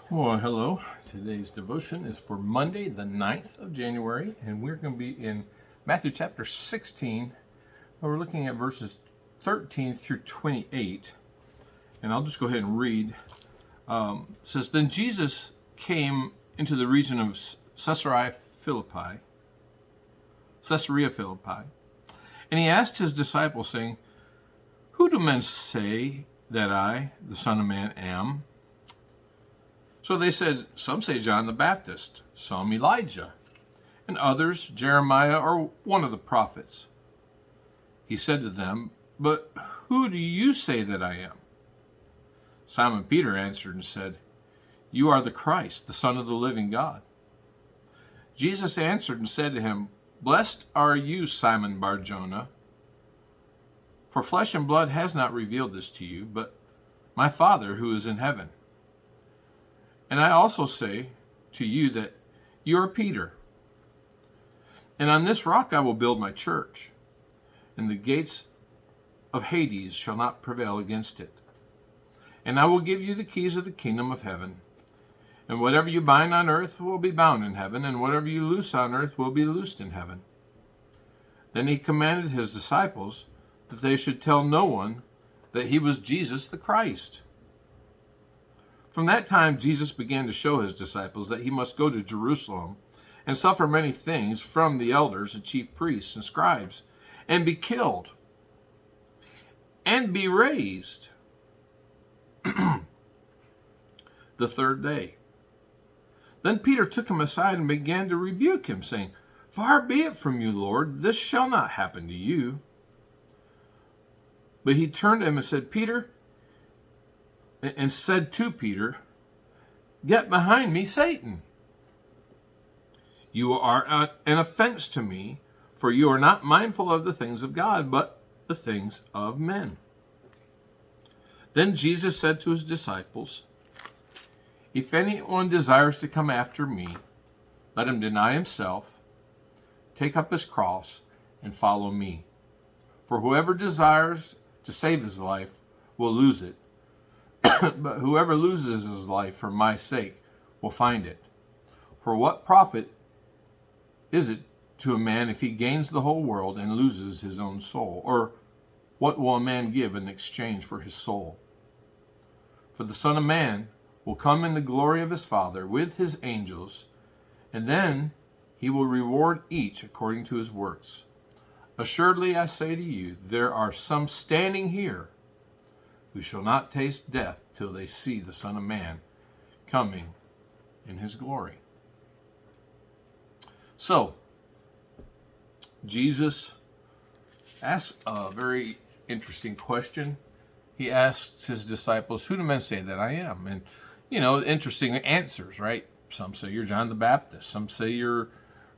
Well, hello. Today's devotion is for Monday, the 9th of January, and we're going to be in Matthew chapter 16. We're looking at verses 13 through 28, and I'll just go ahead and read. It says, Then Jesus came into the region of Caesarea Philippi, and he asked his disciples, saying, Who do men say that I, the Son of Man, am? So they said, Some say John the Baptist, some Elijah, and others Jeremiah or one of the prophets. He said to them, But who do you say that I am? Simon Peter answered and said, You are the Christ, the Son of the living God. Jesus answered and said to him, Blessed are you, Simon Bar-Jonah, for flesh and blood has not revealed this to you, but my Father who is in heaven. And I also say to you that you are Peter, and on this rock I will build my church, and the gates of Hades shall not prevail against it. And I will give you the keys of the kingdom of heaven, and whatever you bind on earth will be bound in heaven, and whatever you loose on earth will be loosed in heaven. Then he commanded his disciples that they should tell no one that he was Jesus the Christ. From that time, Jesus began to show his disciples that he must go to Jerusalem and suffer many things from the elders and chief priests and scribes, and be killed, and be raised the third day. Then Peter took him aside and began to rebuke him, saying, Far be it from you, Lord, this shall not happen to you. But he turned to him and said, to Peter, Get behind me, Satan. You are an offense to me, for you are not mindful of the things of God, but the things of men. Then Jesus said to his disciples, If anyone desires to come after me, let him deny himself, take up his cross, and follow me. For whoever desires to save his life will lose it, but whoever loses his life for my sake will find it. For what profit is it to a man if he gains the whole world and loses his own soul? Or what will a man give in exchange for his soul? For the Son of Man will come in the glory of his Father with his angels, and then he will reward each according to his works. Assuredly, I say to you, there are some standing here who shall not taste death till they see the Son of Man coming in his glory. So, Jesus asks a very interesting question. He asks his disciples, Who do men say that I am? And, interesting answers, right? Some say you're John the Baptist. Some say you're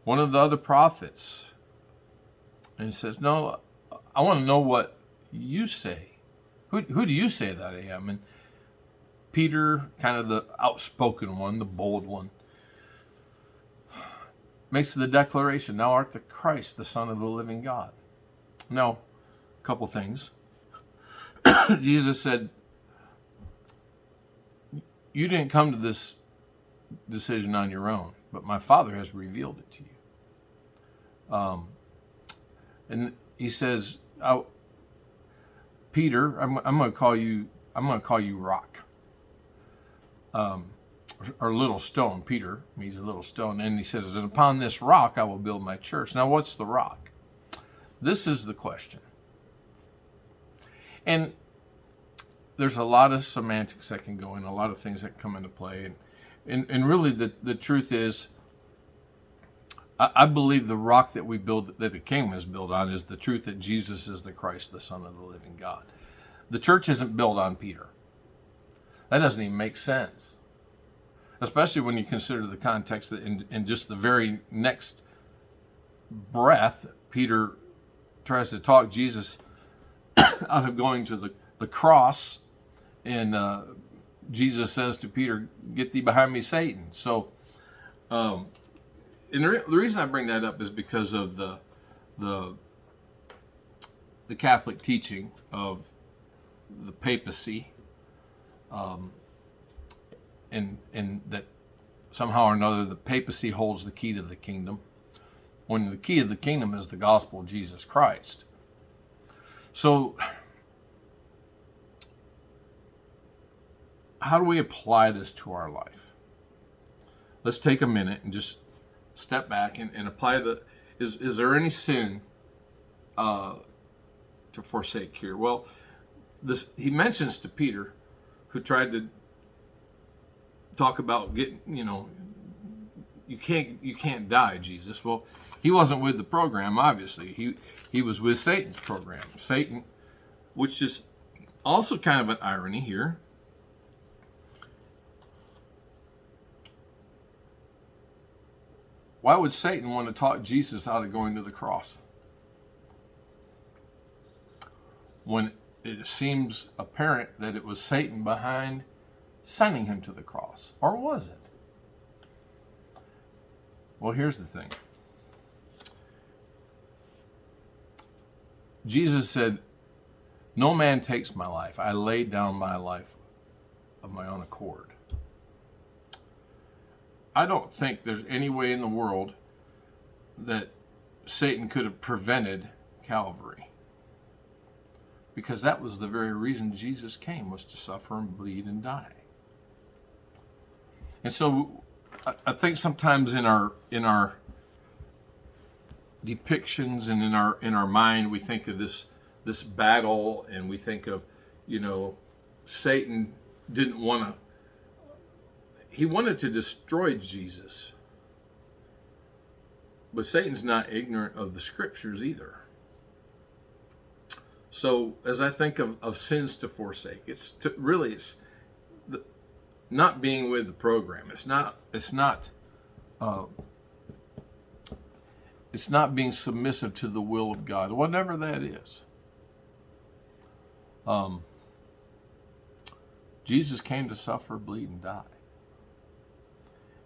one of the other prophets. And he says, No, I want to know what you say. Who do you say that I am? And Peter, kind of the outspoken one, the bold one, makes the declaration, Thou art the Christ, the Son of the living God. Now, a couple things. Jesus said, You didn't come to this decision on your own, but my Father has revealed it to you. And he says, Peter, I'm going to call you Rock, or little stone. Peter means a little stone, and he says, and upon this rock I will build my church. Now, what's the rock? This is the question, and there's a lot of semantics that can go in, a lot of things that come into play, and really the truth is, I believe the rock that we build, that the kingdom is built on, is the truth that Jesus is the Christ, the Son of the living God. The church isn't built on Peter. That doesn't even make sense, especially when you consider the context that in just the very next breath, Peter tries to talk Jesus out of going to the cross, and Jesus says to Peter, Get thee behind me, Satan. So, and the reason I bring that up is because of the Catholic teaching of the papacy, and and that somehow or another the papacy holds the key to the kingdom, when the key of the kingdom is the gospel of Jesus Christ. So how do we apply this to our life? Let's take a minute and just step back and apply is there any sin to forsake here? Well, he mentions to Peter, who tried to talk about getting, you can't die, Jesus. Well, he wasn't with the program, obviously. He was with Satan's program. Satan, which is also kind of an irony here. Why would Satan want to talk Jesus out of going to the cross, when it seems apparent that it was Satan behind sending him to the cross? Or was it? Well, here's the thing. Jesus said, "No man takes my life. I laid down my life of my own accord." I don't think there's any way in the world that Satan could have prevented Calvary, because that was the very reason Jesus came, was to suffer and bleed and die. And so I think sometimes in our depictions and in our mind, we think of this battle, and we think of, Satan didn't want to. He wanted to destroy Jesus. But Satan's not ignorant of the scriptures either. So as I think of sins to forsake, it's not being with the program. It's not being submissive to the will of God, whatever that is. Jesus came to suffer, bleed, and die.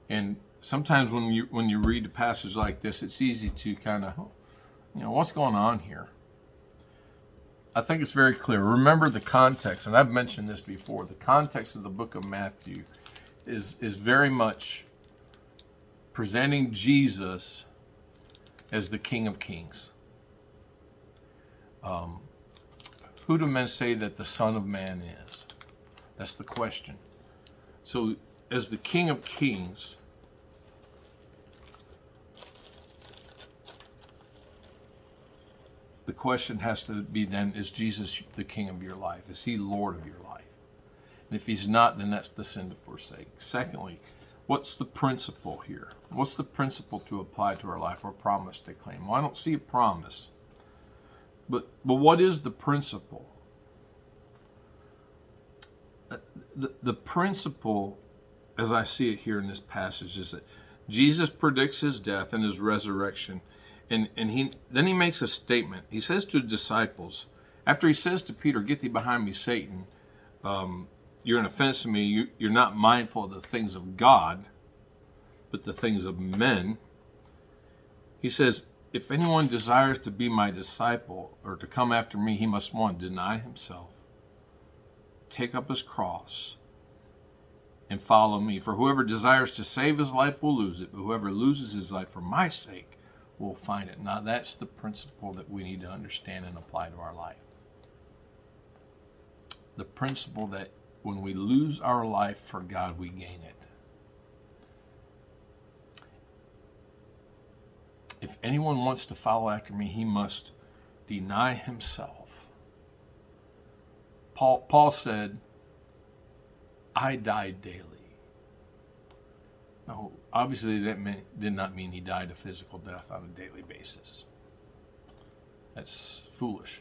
And sometimes when you read a passage like this, it's easy to kind of, what's going on here? I think it's very clear. Remember the context, and I've mentioned this before. The context of the book of Matthew is very much presenting Jesus as the King of Kings. Who do men say that the Son of Man is? That's the question. So, as the King of Kings, the question has to be then, is Jesus the King of your life? Is he Lord of your life? And if he's not, then that's the sin to forsake. Secondly, what's the principle here? What's the principle to apply to our life, or promise to claim? Well, I don't see a promise. But what is the principle? The principle, as I see it here in this passage, is that Jesus predicts his death and his resurrection. And then he makes a statement. He says to the disciples, after he says to Peter, "Get thee behind me, Satan. You're an offense to me. You're not mindful of the things of God, but the things of men." He says, "If anyone desires to be my disciple, or to come after me, he must, one, deny himself, take up his cross, and follow me. For whoever desires to save his life will lose it, but whoever loses his life for my sake will find it." Now that's the principle that we need to understand and apply to our life. The principle that when we lose our life for God, we gain it. If anyone wants to follow after me, he must deny himself. Paul said, "I die daily." Now, obviously, that did not mean he died a physical death on a daily basis. That's foolish.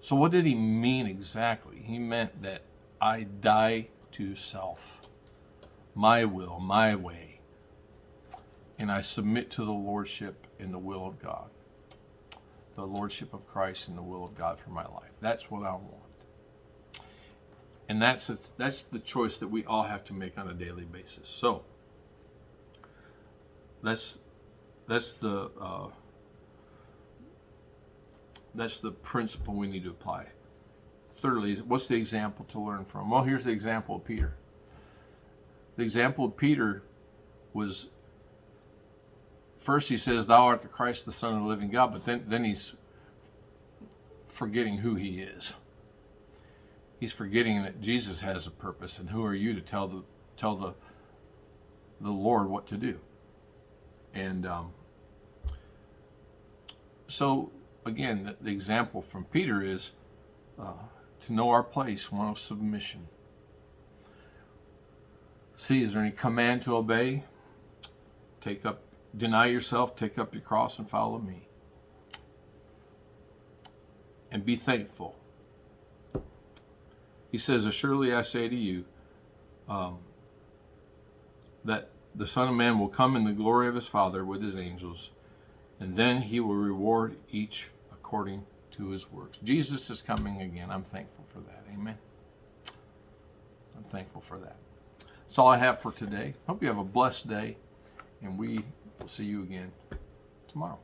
So what did he mean exactly? He meant that I die to self, my will, my way, and I submit to the lordship and the will of God, the lordship of Christ and the will of God for my life. That's what I want. And that's the choice that we all have to make on a daily basis. So that's the principle we need to apply. Thirdly, what's the example to learn from? Well, here's the example of Peter. The example of Peter was, first he says, "Thou art the Christ, the Son of the living God," but then he's forgetting who he is. He's forgetting that Jesus has a purpose, and who are you to tell the Lord what to do? And so again, the example from Peter is to know our place, one of submission. See, is there any command to obey? Deny yourself, take up your cross, and follow me. And be thankful. He says, "Surely I say to you, that the Son of Man will come in the glory of his Father with his angels, and then he will reward each according to his works." Jesus is coming again. I'm thankful for that. Amen. I'm thankful for that. That's all I have for today. Hope you have a blessed day, and we will see you again tomorrow.